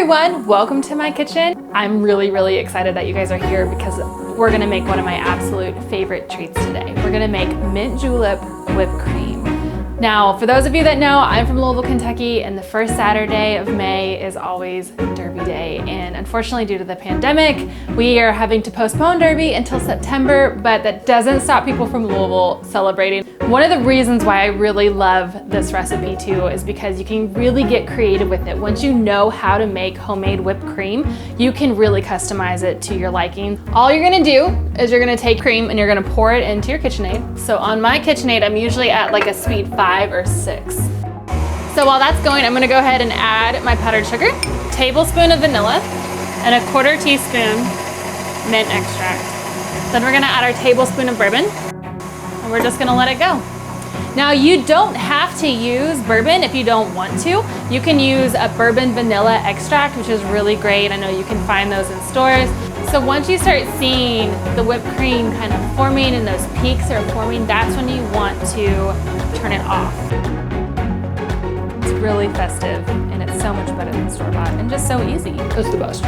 everyone, welcome to my kitchen. I'm really excited that you guys are here because we're gonna make one of my absolute favorite treats today. We're gonna make mint julep whipped cream. Now, for those of you that know, I'm from Louisville, Kentucky, and the first Saturday of May is always Derby Day. And unfortunately, due to the pandemic, we are having to postpone Derby until September, but that doesn't stop people from Louisville celebrating. One of the reasons why I really love this recipe too is because you can really get creative with it. Once you know how to make homemade whipped cream, you can really customize it to your liking. All you're gonna do is you're gonna take cream and you're gonna pour it into your KitchenAid. So on my KitchenAid, I'm usually at like a speed 5 or 6. So while that's going, I'm gonna go ahead and add my powdered sugar, tablespoon of vanilla, and a 1/4 teaspoon mint extract. Then we're gonna add our tablespoon of bourbon, and we're just gonna let it go. Now you don't have to use bourbon if you don't want to. You can use a bourbon vanilla extract, which is really great. I know you can find those in stores. So once you start seeing the whipped cream kind of forming and those peaks are forming, that's when you want to turn it off. It's really festive and it's so much better than store-bought and just so easy. It's the best.